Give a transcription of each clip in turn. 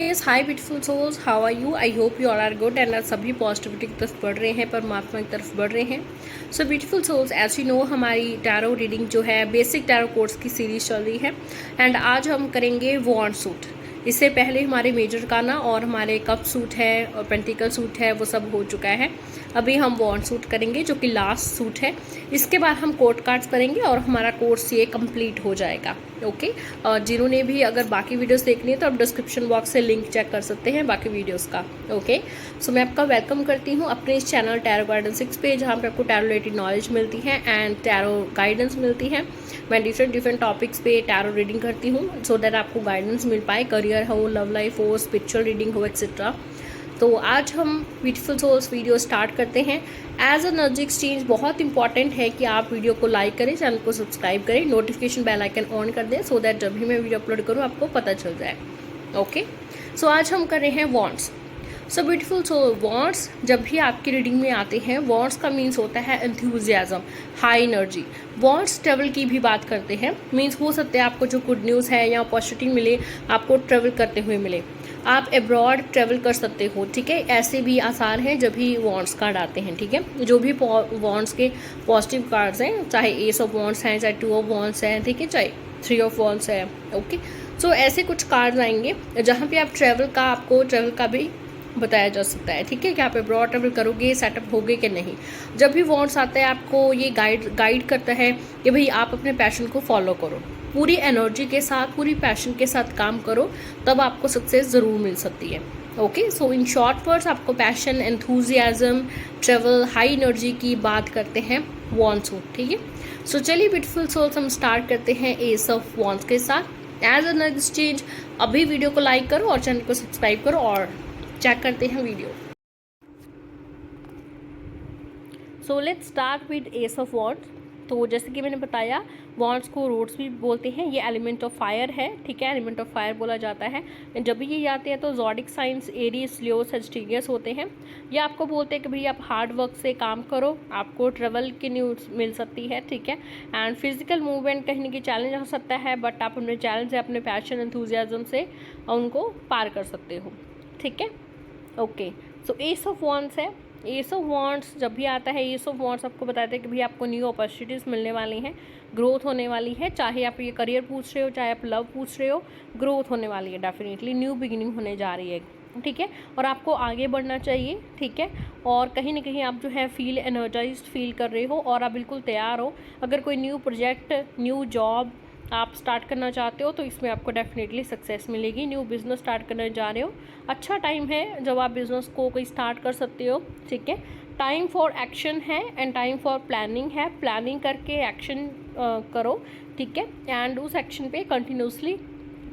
Hi beautiful souls, how are you? I hope you all are good and सभी positivity की तरफ बढ़ रहे हैं, परमात्मा की तरफ बढ़ रहे हैं। So beautiful souls, as you know हमारी टैरो रीडिंग जो है बेसिक टैरो कोर्स की सीरीज चल रही है एंड आज हम करेंगे वॉन्ड सूट। इससे पहले हमारे मेजर काना और हमारे कप सूट है और पेंटिकल सूट है वो सब हो चुका है। अभी हम वॉन्ड सूट करेंगे जो कि लास्ट सूट है। इसके बाद हम कोर्ट कार्ड्स करेंगे और हमारा कोर्स ये कंप्लीट हो जाएगा। ओके, और जिन्होंने भी अगर बाकी वीडियोस देखनी है तो आप डिस्क्रिप्शन बॉक्स से लिंक चेक कर सकते हैं बाकी वीडियोस का। ओके, सो मैं आपका वेलकम करती हूँ अपने इस चैनल टैरो गार्डन 6 पे, जहाँ पे आपको टैरो रिलेटेड नॉलेज मिलती है एंड टैरो गाइडेंस मिलती है। मैं डिफरेंट टॉपिक्स पे टैरो रीडिंग करती हूँ सो दैट आपको गाइडेंस मिल पाए, करियर हो, लव लाइफ हो, स्पिरिचुअल रीडिंग हो, एक्सेट्रा। तो आज हम ब्यूटीफुल सोल्स वीडियो स्टार्ट करते हैं। एज एनर्जी एक्सचेंज बहुत इंपॉर्टेंट है कि आप वीडियो को लाइक करें, चैनल को सब्सक्राइब करें, नोटिफिकेशन बेल आइकन ऑन कर दें सो दैट जब भी मैं वीडियो अपलोड करूँ आपको पता चल जाए। ओके, सो आज हम कर रहे हैं wands. So beautiful soul, wands जब भी आपकी रीडिंग में आते हैं, वॉन्ड्स का मीन्स होता है enthusiasm, high energy. Wands travel की भी बात करते हैं, मीन्स हो सकता है आपको जो गुड न्यूज़ है या अपॉर्चुनिटी मिले, आपको ट्रेवल करते हुए मिले, आप अब्रॉड ट्रेवल कर सकते हो। ठीक है, ऐसे भी आसार हैं जब भी वॉन्ड्स कार्ड आते हैं। ठीक है, जो भी वॉन्ड्स के पॉजिटिव कार्ड्स हैं, चाहे एस ऑफ वॉन्ड्स हैं, चाहे 2 ऑफ वॉन्ड्स हैं, ठीक है, चाहे 3 ऑफ वॉन्ड्स है। ओके, सो ऐसे कुछ कार्ड्स आएंगे जहाँ पे आप आपको ट्रेवल का भी बताया जा सकता है। ठीक है, कि आप अब्रॉड ट्रेवल करोगे, सेटअप होगे कि नहीं। जब भी वॉन्ड्स आता है आपको ये गाइड करता है कि भाई आप अपने पैशन को फॉलो करो, पूरी एनर्जी के साथ, पूरी पैशन के साथ काम करो, तब आपको सक्सेस ज़रूर मिल सकती है। Okay, so in short words आपको passion, enthusiasm, travel, high energy की बात करते हैं वॉन्ड सूट। ठीक है, सो चलिए ब्यूटीफुल सोल्स हम स्टार्ट करते हैं एस ऑफ वॉन्ड्स के साथ। एज एन एक्सचेंज अभी वीडियो को लाइक करो और चैनल को सब्सक्राइब करो और चेक करते हैं video. So let's start with S of wands. तो जैसे कि मैंने बताया, वॉन्ड्स को रोड्स भी बोलते हैं। ये एलिमेंट ऑफ फायर है। ठीक है, एलिमेंट ऑफ फायर बोला जाता है। जब भी ये आते हैं तो ज़ोडिक साइंस एरीज, लियो, सजिटेरियस होते हैं। ये आपको बोलते हैं कि भाई आप हार्ड वर्क से काम करो, आपको ट्रेवल की न्यूज़ मिल सकती है। ठीक है, एंड फिजिकल मूवमेंट कहीं ना कहीं चैलेंज हो सकता है, बट आप अपने चैलेंज से, अपने पैशन, एंथुजियाज्म से उनको पार कर सकते हो। ठीक है, okay, so S of wands है। एस ऑफ वॉन्ड्स जब भी आता है, एस ऑफ वॉन्ड्स आपको बताते हैं कि भाई आपको न्यू अपॉर्चुनिटीज़ मिलने वाली हैं, ग्रोथ होने वाली है। चाहे आप ये करियर पूछ रहे हो, चाहे आप लव पूछ रहे हो, ग्रोथ होने वाली है, डेफिनेटली न्यू बिगिनिंग होने जा रही है। ठीक है, और आपको आगे बढ़ना चाहिए। ठीक है, और कहीं ना कहीं आप जो है फील एनर्जाइज्ड फील कर रहे हो और आप बिल्कुल तैयार हो। अगर कोई न्यू प्रोजेक्ट, न्यू जॉब आप स्टार्ट करना चाहते हो तो इसमें आपको डेफिनेटली सक्सेस मिलेगी। न्यू बिज़नेस स्टार्ट करने जा रहे हो, अच्छा टाइम है जब आप बिज़नेस को कोई स्टार्ट कर सकते हो। ठीक है, टाइम फॉर एक्शन है एंड टाइम फॉर प्लानिंग है। प्लानिंग करके एक्शन करो। ठीक है, एंड उस एक्शन पे कंटिन्यूसली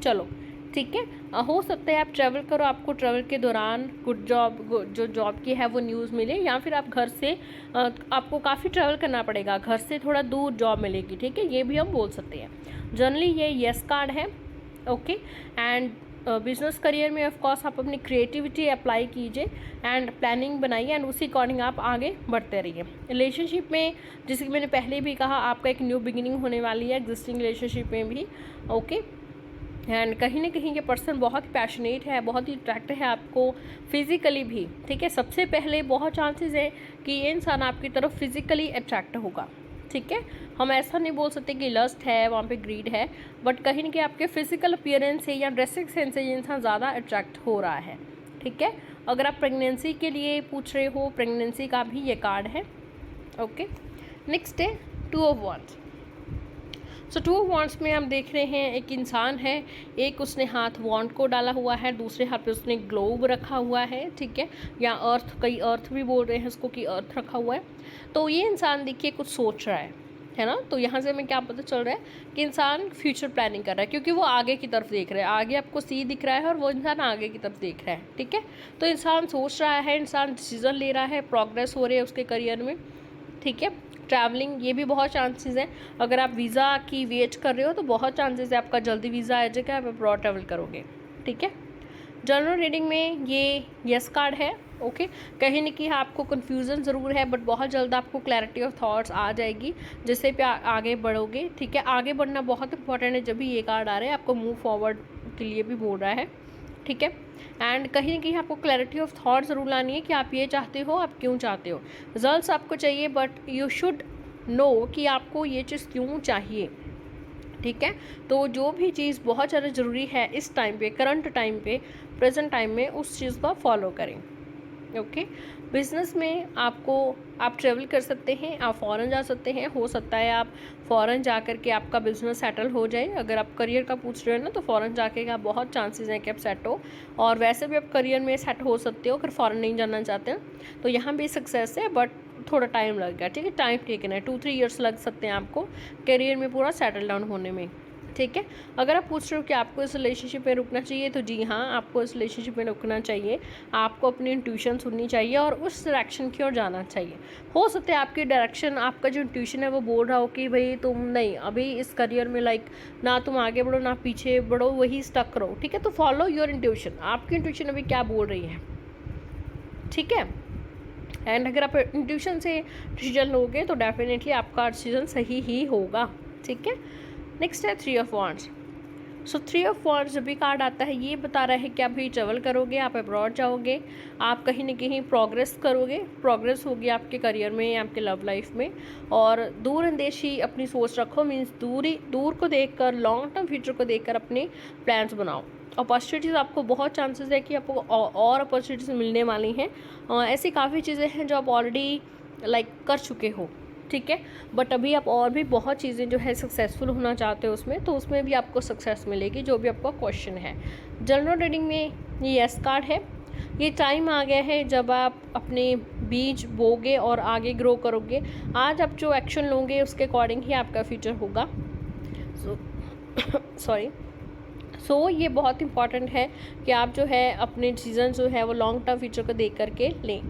चलो। ठीक है, हो सकता है आप ट्रैवल करो, आपको ट्रैवल के दौरान गुड जॉब, जो जॉब की है वो न्यूज़ मिले, या फिर आप घर से आपको काफ़ी ट्रैवल करना पड़ेगा, घर से थोड़ा दूर जॉब मिलेगी। ठीक है, ये भी हम बोल सकते हैं। जनरली ये येस कार्ड है। ओके, एंड बिजनेस करियर में ऑफ कोर्स आप अपनी क्रिएटिविटी अप्लाई कीजिए एंड प्लानिंग बनाइए एंड उसी अकॉर्डिंग आप आगे बढ़ते रहिए। रिलेशनशिप में, जैसे कि मैंने पहले भी कहा, आपका एक न्यू बिगिनिंग होने वाली है एग्जिस्टिंग रिलेशनशिप में भी। ओके, एंड कहीं ना कहीं ये पर्सन बहुत पैशनेट है, बहुत ही अट्रैक्ट है आपको फिज़िकली भी। ठीक है, सबसे पहले बहुत चांसेस है कि ये इंसान आपकी तरफ फिज़िकली अट्रैक्ट होगा। ठीक है, हम ऐसा नहीं बोल सकते कि लस्ट है, वहाँ पे ग्रीड है, बट कहीं ना कहीं आपके फिजिकल अपीयरेंस से या ड्रेसिंग सेंस से ये इंसान ज़्यादा अट्रैक्ट हो रहा है। ठीक है, अगर आप प्रेगनेंसी के लिए पूछ रहे हो, प्रेगनेंसी का भी ये कार्ड है। ओके, नेक्स्ट है 2 of wands. So 2 of wands में हम देख रहे हैं एक इंसान है, एक उसने हाथ वॉन्ड को डाला हुआ है, दूसरे हाथ पे उसने ग्लोब रखा हुआ है। ठीक है, या अर्थ, कई अर्थ भी बोल रहे हैं उसको कि अर्थ रखा हुआ है। तो ये इंसान देखिए कुछ सोच रहा है ना। तो यहाँ से हमें क्या पता चल रहा है कि इंसान फ्यूचर प्लानिंग कर रहा है, क्योंकि वो आगे की तरफ देख रहा है। आगे आपको सी दिख रहा है और वो इंसान आगे की तरफ देख रहा है। ठीक है, तो इंसान सोच रहा है, इंसान डिसीजन ले रहा है, प्रोग्रेस हो रही है उसके करियर में। ठीक है, ट्रैवलिंग, ये भी बहुत चांसेस हैं। अगर आप वीज़ा की वेट कर रहे हो तो बहुत चांसेस है आपका जल्दी वीज़ा आ जाएगा, आप अब्रॉड ट्रैवल करोगे। ठीक है, जनरल रीडिंग में ये यस कार्ड है। ओके, कहीं ना कहीं आपको कन्फ्यूज़न ज़रूर है, बट बहुत जल्द आपको क्लैरिटी ऑफ थॉट्स आ जाएगी, जिससे पे आगे बढ़ोगे। ठीक है, आगे बढ़ना बहुत इंपॉर्टेंट है। जब भी ये कार्ड आ रहा है आपको मूव फॉरवर्ड के लिए भी बोल रहा है। ठीक है, एंड कहीं ना कहीं आपको क्लैरिटी ऑफ थॉट ज़रूर लानी है कि आप ये चाहते हो, आप क्यों चाहते हो। रिजल्ट्स आपको चाहिए बट यू शुड नो कि आपको ये चीज़ क्यों चाहिए, ठीक है। तो जो भी चीज़ बहुत ज़्यादा ज़रूरी है इस टाइम पे, करंट टाइम पे, प्रेजेंट टाइम में, उस चीज़ को फॉलो करें। ओके। बिज़नेस में आप ट्रेवल कर सकते हैं, आप फ़ॉरेन जा सकते हैं, हो सकता है आप फ़ॉरेन जा कर के आपका बिज़नेस सेटल हो जाए। अगर आप करियर का पूछ रहे हो ना, तो फ़ॉरेन जाके का बहुत चांसेस हैं कि आप सेट हो, और वैसे भी आप करियर में सेट हो सकते हो अगर फ़ॉरेन नहीं जाना चाहते हैं। तो यहाँ भी सक्सेस है बट थोड़ा टाइम लगेगा, ठीक है। टाइम टेकन है, 2-3 ईयर्स लग सकते हैं आपको करियर में पूरा सेटल डाउन होने में, ठीक है। अगर आप पूछ रहे हो कि आपको इस रिलेशनशिप में रुकना चाहिए, तो जी हाँ, आपको इस रिलेशनशिप में रुकना चाहिए। आपको अपनी इंट्यूशन सुननी चाहिए और उस डायरेक्शन की ओर जाना चाहिए। हो सकता है आपकी डायरेक्शन, आपका जो इंट्यूशन है वो बोल रहा हो कि भाई तुम नहीं, अभी इस करियर में लाइक ना तुम आगे बढ़ो ना पीछे बढ़ो, वही स्टक रहो, ठीक है। तो फॉलो योर इंट्यूशन, आपकी इंट्यूशन अभी क्या बोल रही है, ठीक है। एंड अगर आप इंट्यूशन से डिसीजन लोगे तो डेफिनेटली आपका डिसीजन सही ही होगा, ठीक है। नेक्स्ट है 3 of wands. So 3 of wands जब भी कार्ड आता है ये बता रहा है कि आप भी ट्रेवल करोगे, आप अब्रॉड जाओगे, आप कहीं ना कहीं प्रोग्रेस करोगे, प्रोग्रेस होगी आपके करियर में, आपके लव लाइफ में। और दूर अंदेशी अपनी सोच रखो, मीन्स दूर को देखकर, लॉन्ग टर्म फ्यूचर को देखकर अपने प्लान्स बनाओ। अपॉर्चुनिटीज़ आपको बहुत चांसेस है कि आपको और अपॉर्चुनिटीज़ मिलने वाली हैं। ऐसी काफ़ी चीज़ें हैं जो आप ऑलरेडी लाइक कर चुके हो, ठीक है। बट अभी आप और भी बहुत चीज़ें जो है सक्सेसफुल होना चाहते हो उसमें, तो उसमें भी आपको सक्सेस मिलेगी, जो भी आपका क्वेश्चन है। जनरल रीडिंग में ये यस कार्ड है। ये टाइम आ गया है जब आप अपने बीज बोगे और आगे ग्रो करोगे। आज आप जो एक्शन लोगे उसके अकॉर्डिंग ही आपका फ्यूचर होगा। सॉरी। सो ये बहुत इंपॉर्टेंट है कि आप जो है अपने डिसीजन जो है वो लॉन्ग टर्म फ्यूचर को देख करके लें।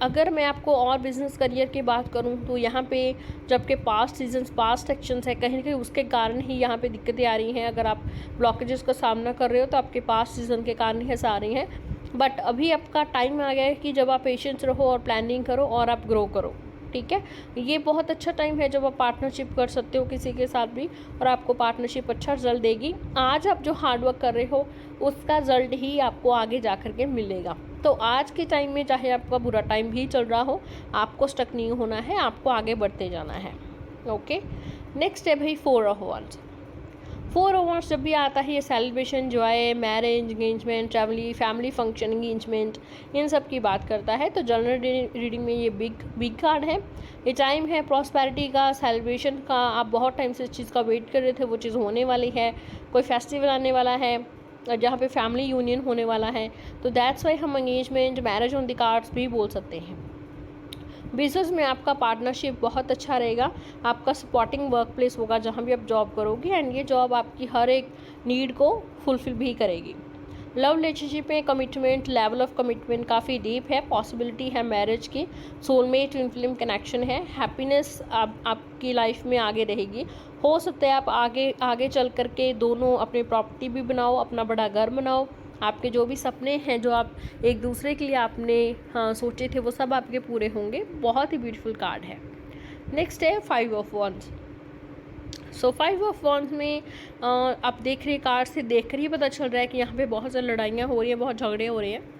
अगर मैं आपको और बिज़नेस करियर की बात करूं तो यहाँ पे जबकि पास्ट सीजन्स, पास्ट एक्शंस है, कहीं ना कहीं उसके कारण ही यहाँ पे दिक्कतें आ रही हैं। अगर आप ब्लॉकेजेस का सामना कर रहे हो तो आपके पास्ट सीजन के कारण ही ऐसा आ रही हैं। बट अभी आपका टाइम आ गया है कि जब आप पेशेंस रहो और प्लानिंग करो और आप ग्रो करो, ठीक है। ये बहुत अच्छा टाइम है जब आप पार्टनरशिप कर सकते हो किसी के साथ भी, और आपको पार्टनरशिप अच्छा रिजल्ट देगी। आज आप जो हार्डवर्क कर रहे हो उसका रिजल्ट ही आपको आगे जा कर के मिलेगा। तो आज के टाइम में चाहे आपका बुरा टाइम भी चल रहा हो, आपको स्टक नहीं होना है, आपको आगे बढ़ते जाना है। ओके। नेक्स्ट है भाई 4 ऑफ वॉन्ड्स। 4 ऑफ वॉन्ड्स जब भी आता है ये celebration, joy, marriage, engagement, family function, engagement, इन सब की बात करता है। तो जनरल रीडिंग में ये बिग कार्ड है। ये टाइम है प्रॉस्पेरिटी का, सेलिब्रेशन का। आप बहुत टाइम से इस चीज़ का वेट कर रहे थे, वो चीज़ होने वाली है। कोई फेस्टिवल आने वाला है जहाँ पे फैमिली यूनियन होने वाला है। तो दैट्स वाई हम engagement, marriage on the cards भी बोल सकते हैं। बिजनेस में आपका पार्टनरशिप बहुत अच्छा रहेगा, आपका सपोर्टिंग वर्क प्लेस होगा जहाँ भी आप जॉब करोगे, एंड ये जॉब आपकी हर एक नीड को फुलफिल भी करेगी। लव रिलेशनशिप में कमिटमेंट, लेवल ऑफ कमिटमेंट काफ़ी डीप है, पॉसिबिलिटी है मैरिज की, सोलमेट ट्विन फ्लेम कनेक्शन है, हैप्पीनेस आपकी लाइफ में आगे रहेगी। हो सकता है आप आगे चल करके दोनों अपनी प्रॉपर्टी भी बनाओ, अपना बड़ा घर बनाओ, आपके जो भी सपने हैं जो आप एक दूसरे के लिए आपने सोचे थे वो सब आपके पूरे होंगे। बहुत ही ब्यूटीफुल कार्ड है। नेक्स्ट है 5 of wands. So 5 of wands में आप देख रहे कार्ड से देख कर ही पता चल रहा है कि यहाँ पे बहुत सारी लड़ाइयाँ हो रही हैं, बहुत झगड़े हो रहे हैं।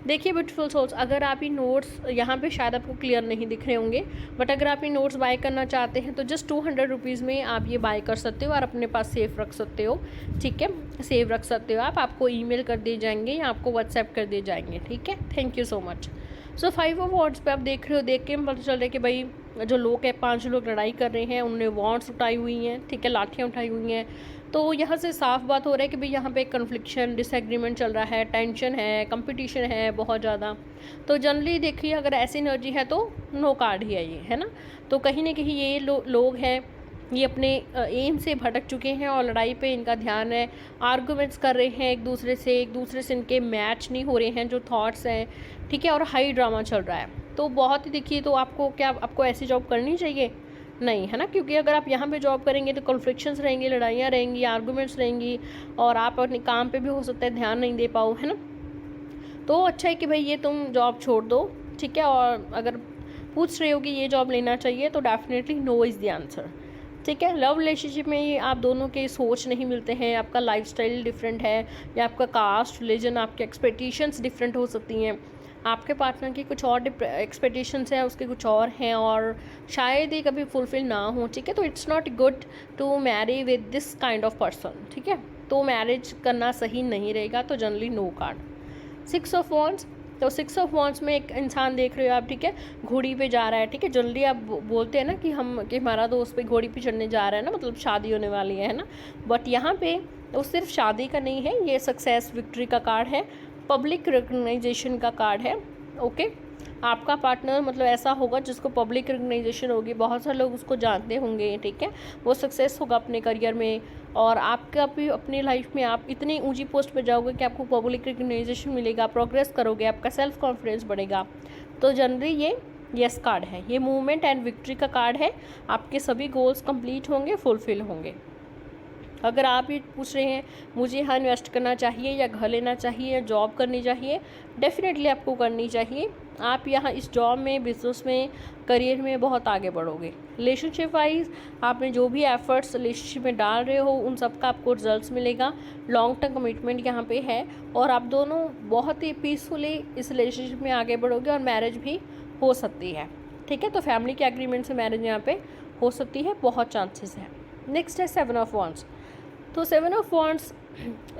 देखिए ब्यूटीफुल सोल्स, अगर आप ये नोट्स यहाँ पे शायद आपको क्लियर नहीं दिख रहे होंगे, बट अगर आप ये नोट्स बाय करना चाहते हैं तो जस्ट 200 रुपीज़ में आप ये बाय कर सकते हो और अपने पास सेफ रख सकते हो, ठीक है। सेव रख सकते हो आप, आपको ईमेल कर दिए जाएंगे या आपको व्हाट्सएप कर दिए जाएंगे, ठीक है। Thank you so much. So 5 of wands पे आप देख रहे हो, देख के पता चल रहा है कि भाई जो लोग हैं, 5 लोग लड़ाई कर रहे हैं, उन्होंने वॉन्ड्स उठाई हुई हैं, ठीक है, लाठियाँ उठाई हुई हैं। तो यहाँ से साफ बात हो रहा है कि भाई यहाँ पे कन्फ्लिक्शन, डिसएग्रीमेंट चल रहा है, टेंशन है, कंपटीशन है बहुत ज़्यादा। तो जनरली देखिए अगर ऐसी एनर्जी है तो नो कार्ड ही है ये, है ना। तो कहीं ना कहीं ये लोग हैं, ये अपने एम से भटक चुके हैं और लड़ाई पे इनका ध्यान है, आर्गूमेंट्स कर रहे हैं एक दूसरे से इनके मैच नहीं हो रहे हैं जो थॉट्स हैं, ठीक है, और हाई ड्रामा चल रहा है। तो बहुत ही देखिए, तो आपको ऐसी जॉब करनी चाहिए नहीं, है ना, क्योंकि अगर आप यहाँ पे जॉब करेंगे तो कॉन्फ्लिक्शंस रहेंगी, लड़ाइयाँ रहेंगी, आर्गूमेंट्स रहेंगी, और आप अपने काम पे भी हो सकता है ध्यान नहीं दे पाओ, है ना। तो अच्छा है कि भाई ये तुम जॉब छोड़ दो, ठीक है। और अगर पूछ रहे हो कि ये जॉब लेना चाहिए तो definitely no is the answer, ठीक है। लव रिलेशनशिप में ये आप दोनों के सोच नहीं मिलते हैं, आपका लाइफस्टाइल डिफरेंट है, या आपका कास्ट, रिलीजन, आपके एक्सपेक्टेशंस डिफरेंट हो सकती हैं। आपके पार्टनर की कुछ और एक्सपेक्टेशंस हैं, उसके कुछ और हैं, और शायद ये कभी फुलफिल ना हो। ठीक है, तो it's not good to marry with this kind of person. ठीक है, तो मैरिज करना सही नहीं रहेगा, तो generally no card. 6 of wands, तो 6 ऑफ वॉन्ड्स में एक इंसान देख रहे हो आप, ठीक है, घोड़ी पे जा रहा है। ठीक है, जनरली आप बोलते हैं ना कि हमारा दोस्त पे घोड़ी पे चढ़ने जा रहा है ना, मतलब शादी होने वाली है ना, बट यहाँ पे वो सिर्फ शादी का नहीं है, ये सक्सेस, विक्ट्री का कार्ड है, पब्लिक रिकग्नाइजेशन का कार्ड है। ओके, आपका पार्टनर मतलब ऐसा होगा जिसको पब्लिक रिकग्नाइजेशन होगी, बहुत सारे लोग उसको जानते होंगे। ठीक है, वो सक्सेस होगा अपने करियर में, और आपका भी अपनी लाइफ में आप इतनी ऊंची पोस्ट पे जाओगे कि आपको पब्लिक रिकग्नाइजेशन मिलेगा, प्रोग्रेस करोगे, आपका सेल्फ कॉन्फिडेंस बढ़ेगा। तो जनरली ये यस कार्ड है, ये मूवमेंट एंड विक्ट्री का कार्ड है। आपके सभी गोल्स कंप्लीट होंगे, फुलफिल होंगे। अगर आप ये पूछ रहे हैं मुझे यहाँ इन्वेस्ट करना चाहिए या घर लेना चाहिए या जॉब करनी चाहिए, डेफिनेटली आपको करनी चाहिए। आप यहाँ इस जॉब में, बिजनेस में, करियर में बहुत आगे बढ़ोगे। रिलेशनशिप वाइज आपने जो भी एफर्ट्स रिलेशनशिप में डाल रहे हो उन सब का आपको रिजल्ट्स मिलेगा। लॉन्ग टर्म कमिटमेंट यहाँ पे है, और आप दोनों बहुत ही पीसफुली इस रिलेशनशिप में आगे बढ़ोगे, और मैरिज भी हो सकती है। ठीक है, तो फैमिली के एग्रीमेंट से मैरिज यहाँ पे हो सकती है, बहुत चांसेस है। नेक्स्ट है 7 ऑफ वॉन्ड्स। तो 7 ऑफ वॉन्ड्स,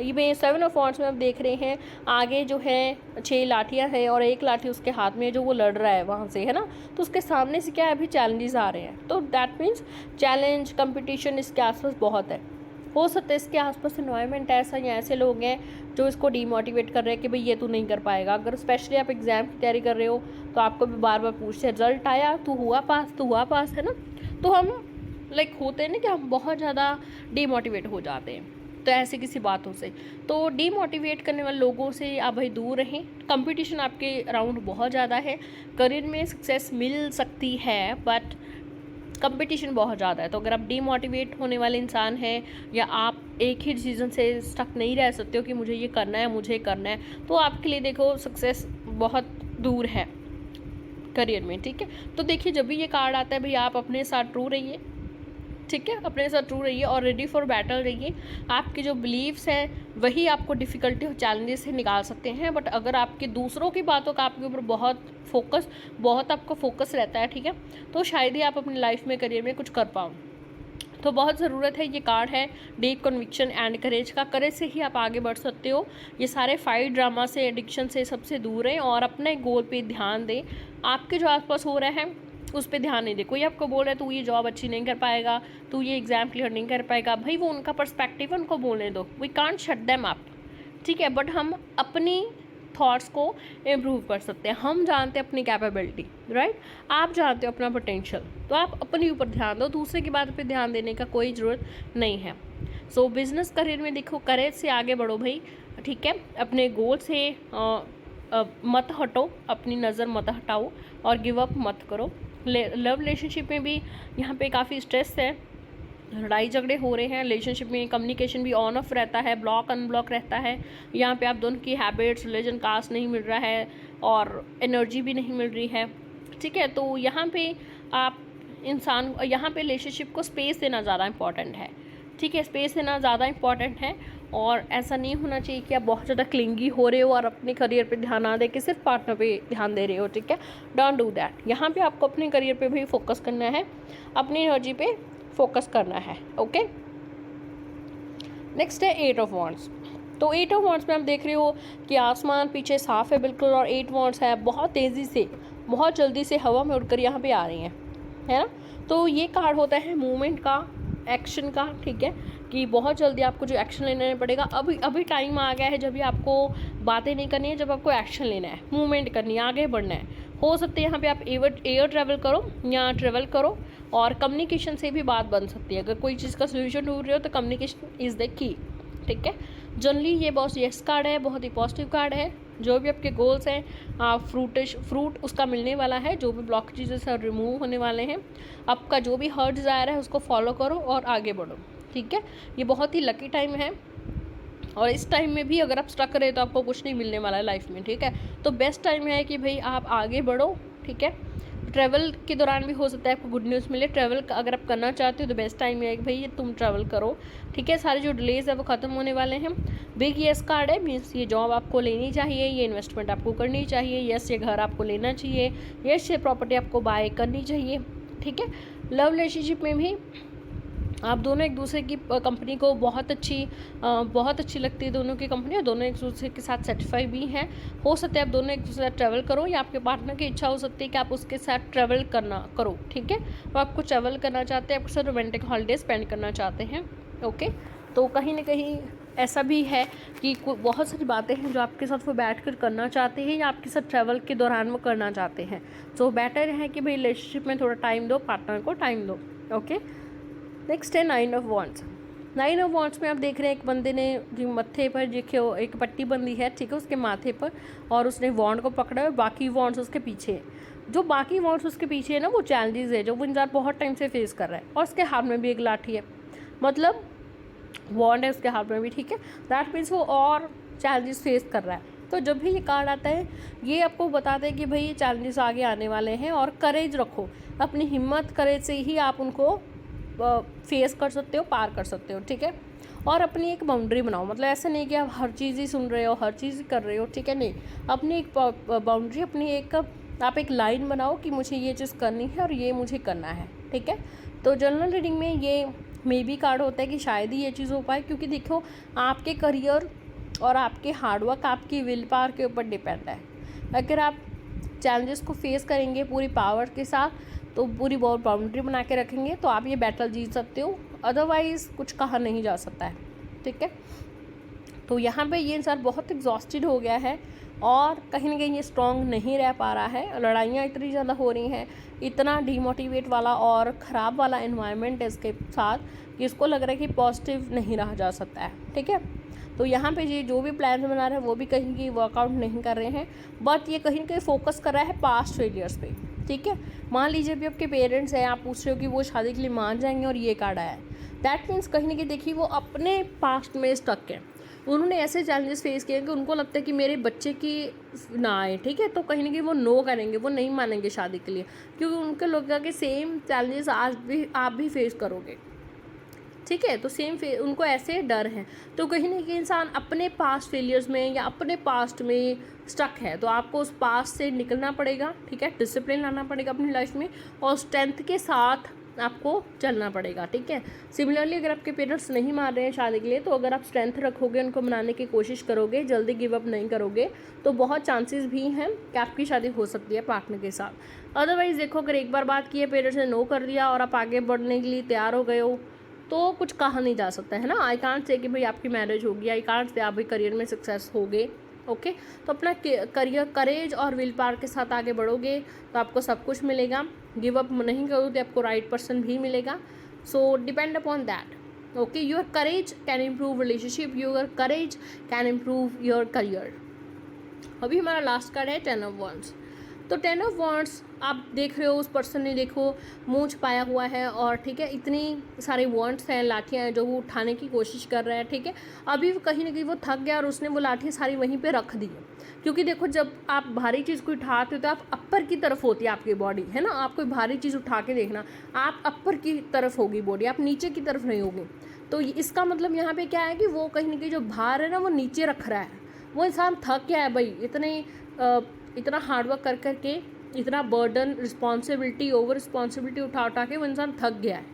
ये 7 ऑफ वॉन्ड्स में आप देख रहे हैं आगे जो है 6 लाठियाँ हैं, और एक लाठी उसके हाथ में है जो वो लड़ रहा है वहाँ से, है ना। तो उसके सामने से क्या है, अभी चैलेंजेस आ रहे हैं, तो दैट मीन्स चैलेंज, कंपटीशन इसके आसपास बहुत है। हो सकता है इसके आसपास इन्वायरमेंट ऐसा या ऐसे लोग हैं जो इसको डीमोटिवेट कर रहे हैं कि भाई ये तू नहीं कर पाएगा। अगर स्पेशली आप एग्ज़ाम की तैयारी कर रहे हो तो आपको भी बार बार पूछते हैं रिजल्ट आया, तू हुआ पास, है ना। तो हम होते हैं ना कि हम बहुत ज़्यादा डीमोटिवेट हो जाते हैं, तो ऐसे किसी बातों से, तो डीमोटिवेट करने वाले लोगों से आप भाई दूर रहें। कंपटीशन आपके अराउंड बहुत ज़्यादा है, करियर में सक्सेस मिल सकती है बट कंपटीशन बहुत ज़्यादा है। तो अगर आप डीमोटिवेट होने वाले इंसान हैं, या आप एक ही डिसीजन से स्टक नहीं रह सकते हो कि मुझे ये करना है, मुझे करना है, तो आपके लिए देखो सक्सेस बहुत दूर है करियर में। ठीक है, तो देखिए जब भी ये कार्ड आता है भाई आप अपने साथ ट्रू रहिए। ठीक है, अपने साथ ट्रू रहिए और रेडी फॉर बैटल रहिए। आपके जो बिलीव्स हैं वही आपको डिफ़िकल्टी और चैलेंजेस से निकाल सकते हैं, बट अगर आपके दूसरों की बातों का आपके ऊपर बहुत आपको फोकस रहता है, ठीक है, तो शायद ही आप अपनी लाइफ में, करियर में कुछ कर पाओ। तो बहुत ज़रूरत है, ये कार्ड है डीप कन्विक्शन एंड करेज का। करेज से ही आप आगे बढ़ सकते हो। ये सारे फाइट, ड्रामा से, एडिक्शन से सबसे दूर रहें और अपने गोल पे ध्यान दें। आपके जो आसपास हो रहा है उस पर ध्यान नहीं दे। कोई आपको बोल रहा है तू ये जॉब अच्छी नहीं कर पाएगा, तू ये एग्ज़ाम क्लियर नहीं कर पाएगा, भाई वो उनका पर्सपेक्टिव है, उनको बोलने दो। We can't shut them up, ठीक है, बट हम अपनी थॉट्स को इम्प्रूव कर सकते हैं। हम जानते हैं अपनी कैपेबिलिटी, राइट, आप जानते हो अपना पोटेंशियल, तो आप अपने ऊपर ध्यान दो, दूसरे की बात पे ध्यान देने का कोई ज़रूरत नहीं है। सो बिजनेस करियर में देखो, करेज से आगे बढ़ो भाई, ठीक है, अपने गोल से मत हटो, अपनी नज़र मत हटाओ और गिव अप मत करो। लव रिलेशनशिप में भी यहाँ पे काफ़ी स्ट्रेस है, लड़ाई झगड़े हो रहे हैं। रिलेशनशिप में कम्युनिकेशन भी ऑन ऑफ रहता है, ब्लॉक अनब्लॉक रहता है। यहाँ पे आप दोनों की हैबिट्स, रिलीजन, कास्ट नहीं मिल रहा है और एनर्जी भी नहीं मिल रही है, ठीक है। तो यहाँ पे आप यहाँ पे रिलेशनशिप को स्पेस देना ज़्यादा इंपॉर्टेंट है, ठीक है, स्पेस देना ज़्यादा इंपॉर्टेंट है। और ऐसा नहीं होना चाहिए कि आप बहुत ज़्यादा क्लिंगी हो रहे हो और अपने करियर पे ध्यान ना दे के सिर्फ पार्टनर पे ध्यान दे रहे हो, ठीक है, डोंट डू दैट। यहाँ पे आपको अपने करियर पे भी फोकस करना है, अपनी एनर्जी पे फोकस करना है, ओके। नेक्स्ट है 8 ऑफ वॉन्ड्स। तो 8 ऑफ वॉन्ड्स में आप देख रहे हो कि आसमान पीछे साफ़ है बिल्कुल, और 8 वॉन्ड्स है बहुत तेज़ी से, बहुत जल्दी से हवा में उड़कर यहाँ पे आ रही हैं, है ना। तो ये कार्ड होता है मूवमेंट का, एक्शन का, ठीक है, कि बहुत जल्दी आपको जो एक्शन लेना पड़ेगा। अभी टाइम आ गया है जब भी आपको बातें नहीं करनी है, जब आपको एक्शन लेना है, मूवमेंट करनी है, आगे बढ़ना है। हो सकता है यहाँ पे आप एयर ट्रैवल करो या ट्रैवल करो, और कम्युनिकेशन से भी बात बन सकती है। अगर कोई चीज़ का सोल्यूशन ढूंढ रहे हो तो कम्युनिकेशन इज़ द की, ठीक है। जनरली ये बहुत यस कार्ड है, बहुत ही पॉजिटिव कार्ड है। जो भी आपके गोल्स हैं फ्रूट उसका मिलने वाला है, जो भी ब्लॉक चीज़ें से रिमूव होने वाले हैं। आपका जो भी हर्ट डिज़ायर है उसको फॉलो करो और आगे बढ़ो, ठीक है। ये बहुत ही लकी टाइम है, और इस टाइम में भी अगर आप स्टक रहे तो आपको कुछ नहीं मिलने वाला है लाइफ में, ठीक है। तो बेस्ट टाइम है कि भाई आप आगे बढ़ो, ठीक है, ट्रैवल के दौरान भी हो सकता है आपको गुड न्यूज़ मिले। ट्रैवल अगर आप करना चाहते हो तो बेस्ट टाइम है कि भाई ये तुम ट्रैवल करो, ठीक है। सारे जो डिलेज है वो ख़त्म होने वाले हैं। बिग येस कार्ड है, मीन्स ये जॉब आपको लेनी चाहिए, ये इन्वेस्टमेंट आपको करनी चाहिए, यस ये घर आपको लेना चाहिए, यस ये प्रॉपर्टी आपको बाय करनी चाहिए, ठीक है। लव रिलेशनशिप में भी आप दोनों एक दूसरे की कंपनी को बहुत अच्छी लगती है दोनों की कंपनी, और दोनों एक दूसरे के साथ सेटिस्फाई भी हैं। हो सकता है आप दोनों एक दूसरे के साथ ट्रैवल करो, या आपके पार्टनर की इच्छा हो सकती है कि आप उसके साथ ट्रैवल करो, ठीक है। वो आपको ट्रैवल करना चाहते हैं, आपके साथ रोमांटिक हॉलीडे स्पेंड करना चाहते हैं, ओके। तो कहीं ना कहीं ऐसा भी है कि बहुत सारी बातें हैं जो आपके साथ वो बैठ कर करना चाहते हैं, या आपके साथ ट्रैवल के दौरान वो करना चाहते हैं। तो बेटर है कि भाई रिलेशनशिप में थोड़ा टाइम दो, पार्टनर को टाइम दो, ओके। नेक्स्ट है 9 ऑफ वॉन्ड्स। 9 ऑफ वॉन्ड्स में आप देख रहे हैं एक बंदे ने जो मत्थे पर देखो एक पट्टी बंदी है, ठीक है, उसके माथे पर, और उसने वॉन्ड को पकड़ा है, बाकी वॉन्ड्स उसके पीछे है। जो बाकी वॉन्ड्स उसके पीछे है ना, वो चैलेंजेस है जो वो इंसान बहुत टाइम से फेस कर रहा है, और उसके हाथ में भी एक लाठी है, मतलब वॉन्ड है उसके हाथ में भी, ठीक है। दैट मीन्स वो और चैलेंजेस फेस कर रहा है। तो जब भी ये कार्ड आता है ये आपको बताता है कि भाई ये चैलेंजेस आगे आने वाले हैं, और करेज रखो, अपनी हिम्मत करेज से ही आप उनको फेस कर सकते हो, पार कर सकते हो, ठीक है। और अपनी एक बाउंड्री बनाओ, मतलब ऐसा नहीं कि आप हर चीज़ ही सुन रहे हो, हर चीज़ ही कर रहे हो, ठीक है, नहीं। अपनी एक बाउंड्री, अपनी एक आप एक लाइन बनाओ कि मुझे ये चीज़ करनी है और ये मुझे करना है, ठीक है। तो जनरल रीडिंग में ये मे बी कार्ड होता है कि शायद ही ये चीज़ हो पाए, क्योंकि देखो आपके करियर और आपके हार्डवर्क, आपकी विल पावर के ऊपर डिपेंड है। अगर आप चैलेंजेस को फेस करेंगे पूरी पावर के साथ, तो पूरी बहुत बाउंड्री बना के रखेंगे, तो आप ये बैटल जीत सकते हो, अदरवाइज़ कुछ कहा नहीं जा सकता है, ठीक है। तो यहाँ पे ये इंसान बहुत एग्जॉस्टेड हो गया है, और कहीं ना कहीं ये स्ट्रॉन्ग नहीं रह पा रहा है। लड़ाइयाँ इतनी ज़्यादा हो रही हैं, इतना डीमोटिवेट वाला और ख़राब वाला एनवायरनमेंट है इसके साथ, कि इसको लग रहा है कि पॉजिटिव नहीं रहा जा सकता है, ठीक है। तो यहाँ पे ये जो भी प्लान बना रहे हैं वो भी कहीं की वर्कआउट नहीं कर रहे हैं, बट ये कहीं ना कहीं फोकस कर रहा है पास्ट फेलियर्स पे, ठीक है। मान लीजिए भी आपके पेरेंट्स हैं, आप पूछ रहे हो कि वो शादी के लिए मान जाएंगे, और ये कार्ड आया है, दैट मीन्स कहीं ना कहीं देखिए वो अपने पास्ट में स्टक है। उन्होंने ऐसे चैलेंजेस फेस किए कि उनको लगता है कि मेरे बच्चे की ना आए, ठीक है। तो कहीं ना कहीं वो नो करेंगे, वो नहीं मानेंगे शादी के लिए, क्योंकि उनको लगेगा कि सेम चैलेंजेस आज भी आप भी फेस करोगे, ठीक है। तो उनको ऐसे डर हैं। तो कहीं ना कहीं इंसान अपने पास्ट फेलियर्स में या अपने पास्ट में स्टक है, तो आपको उस पास्ट से निकलना पड़ेगा, ठीक है। डिसिप्लिन लाना पड़ेगा अपनी लाइफ में, और स्ट्रेंथ के साथ आपको चलना पड़ेगा, ठीक है। सिमिलरली अगर आपके पेरेंट्स नहीं मान रहे हैं शादी के लिए, तो अगर आप स्ट्रेंथ रखोगे, उनको मनाने की कोशिश करोगे, जल्दी गिव अप नहीं करोगे, तो बहुत चांसेस भी हैं कि आपकी शादी हो सकती है पार्टनर के साथ। अदरवाइज़ देखो, अगर एक बार बात की है, पेरेंट्स ने नो कर दिया और आप आगे बढ़ने के लिए तैयार हो गए हो, तो कुछ कहा नहीं जा सकता है ना। आई कांट से कि भाई आपकी मैरिज होगी, आई कांट से आप भी करियर में सक्सेस होगे, ओके। तो अपना करियर करेज और विल पावर के साथ आगे बढ़ोगे तो आपको सब कुछ मिलेगा। गिव अप नहीं करोगे तो आपको राइट पर्सन भी मिलेगा। सो depend upon that, okay. Your courage can improve relationship, your courage can improve your career. अभी हमारा लास्ट कार्ड है 10 ऑफ वॉन्ड्स। तो 10 ऑफ वॉन्ड्स आप देख रहे हो, उस पर्सन ने देखो मूंछ पाया हुआ है, और ठीक है इतनी सारे वॉन्ड्स हैं, लाठियाँ हैं जो वो उठाने की कोशिश कर रहा है, ठीक है। अभी कहीं ना कहीं वो थक गया और उसने वो लाठियाँ सारी वहीं पे रख दी, क्योंकि देखो जब आप भारी चीज़ को उठाते हो तो आप अपर की तरफ होती है आपकी बॉडी, है ना। आप कोई भारी चीज़ उठा के देखना, आप अपर की तरफ होगी बॉडी, आप नीचे की तरफ नहीं होगी। तो इसका मतलब यहाँ पे क्या है कि वो कहीं ना कहीं जो भार है ना वो नीचे रख रहा है। वो इंसान थक गया है भाई, इतना हार्डवर्क कर कर के, इतना बर्डन, रिस्पॉन्सिबिलिटी, ओवर रिस्पॉन्सिबिलिटी उठा के वो इंसान थक गया है,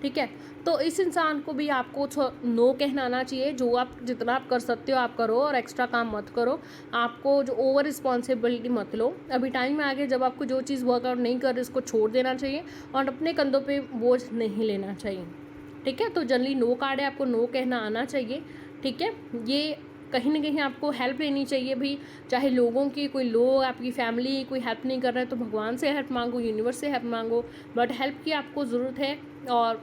ठीक है। तो इस इंसान को भी आपको नो कहना आना चाहिए। जो आप जितना आप कर सकते हो आप करो, और एक्स्ट्रा काम मत करो। आपको जो ओवर रिस्पॉन्सिबिलिटी मत लो। अभी टाइम में आगे जब आपको जो चीज़ वर्कआउट नहीं कर रही उसको छोड़ देना चाहिए, और अपने कंधों पे बोझ नहीं लेना चाहिए, ठीक है। तो जनरली नो कार्ड है, आपको नो कहना आना चाहिए, ठीक है। ये कहीं ना कहीं आपको हेल्प लेनी चाहिए भी, चाहे लोगों की, कोई लोग आपकी फैमिली कोई हेल्प नहीं कर रहा है तो भगवान से हेल्प मांगो, यूनिवर्स से हेल्प मांगो, बट हेल्प की आपको ज़रूरत है। और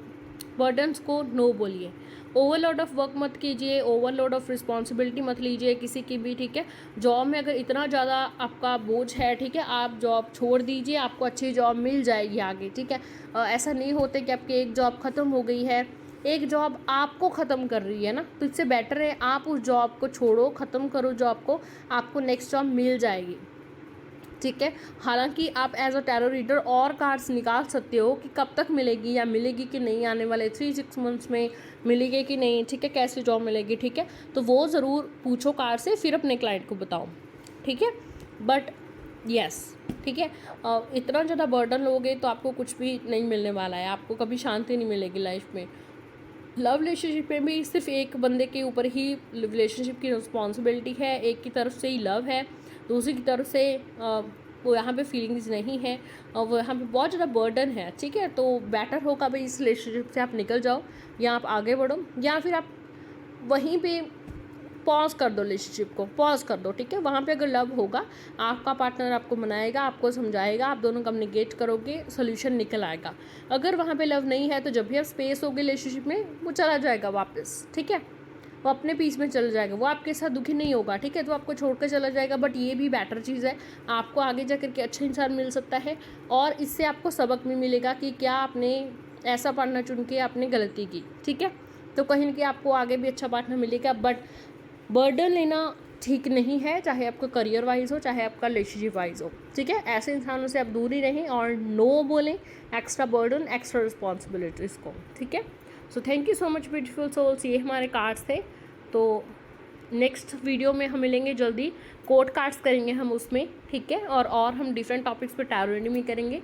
बर्डन्स को नो बोलिए, ओवरलोड ऑफ वर्क मत कीजिए, ओवरलोड ऑफ रिस्पॉन्सिबिलिटी मत लीजिए किसी की भी, ठीक है। जॉब में अगर इतना ज़्यादा आपका बोझ है, ठीक है, आप जॉब छोड़ दीजिए, आपको अच्छी जॉब मिल जाएगी आगे, ठीक है। ऐसा नहीं होता कि आपकी एक जॉब ख़त्म हो गई है, एक जॉब आपको ख़त्म कर रही है ना, तो इससे बेटर है आप उस जॉब को छोड़ो, ख़त्म करो जॉब को, आपको नेक्स्ट जॉब मिल जाएगी, ठीक है। हालांकि आप एज अ टैरो रीडर और कार्ड्स निकाल सकते हो कि कब तक मिलेगी या मिलेगी कि नहीं, आने वाले 3-6 मंथ्स में मिलेगी कि नहीं, ठीक है, कैसे जॉब मिलेगी, ठीक है। तो वो ज़रूर पूछो कार्ड से, फिर अपने क्लाइंट को बताओ, ठीक है। बट यस, ठीक है, इतना ज़्यादा बर्डन लोगे तो आपको कुछ भी नहीं मिलने वाला है, आपको कभी शांति नहीं मिलेगी लाइफ में। लव रिलेशनशिप में भी सिर्फ एक बंदे के ऊपर ही रिलेशनशिप की रिस्पॉन्सिबिलिटी है, एक की तरफ से ही लव है, दूसरी की तरफ से वो यहाँ पे फीलिंग्स नहीं है और वो यहाँ पे बहुत ज़्यादा बर्डन है, ठीक है। तो बेटर होगा भाई इस रिलेशनशिप से आप निकल जाओ या आप आगे बढ़ो, या फिर आप वहीं पे पॉज कर दो, रिलेशनशिप को पॉज कर दो, ठीक है। वहाँ पे अगर लव होगा, आपका पार्टनर आपको मनाएगा, आपको समझाएगा, आप दोनों कम्युनिकेट करोगे, सोल्यूशन निकल आएगा। अगर वहाँ पे लव नहीं है तो जब भी आप स्पेस होगी रिलेशनशिप में, वो चला जाएगा वापस, ठीक है, वो अपने पीस में चला जाएगा, वो आपके साथ दुखी नहीं होगा, ठीक है, तो आपको छोड़कर चला जाएगा। बट ये भी बेटर चीज़ है, आपको आगे जा कर के अच्छा इंसान मिल सकता है और इससे आपको सबक भी मिलेगा कि क्या आपने ऐसा पार्टनर चुन के आपने गलती की, ठीक है। तो कहीं ना कहीं आपको आगे भी अच्छा पार्टनर मिलेगा, बट बर्डन लेना ठीक नहीं है, चाहे आपका करियर वाइज हो, चाहे आपका रिलेशनशिप वाइज हो, ठीक है। ऐसे इंसानों से आप दूर ही रहें और नो बोलें एक्स्ट्रा बर्डन, एक्स्ट्रा रिस्पॉन्सिबिलिटीज़ को, ठीक है। So thank you so much beautiful souls, ये हमारे कार्ड्स थे। तो नेक्स्ट वीडियो में हम मिलेंगे जल्दी, कोड कार्ड्स करेंगे हम उसमें, ठीक है, और हम डिफरेंट टॉपिक्स पर टैरो रीडिंग भी करेंगे।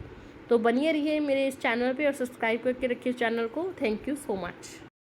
तो बनिए रहिए मेरे इस चैनल पे और सब्सक्राइब करके रखिए चैनल को। Thank you so much.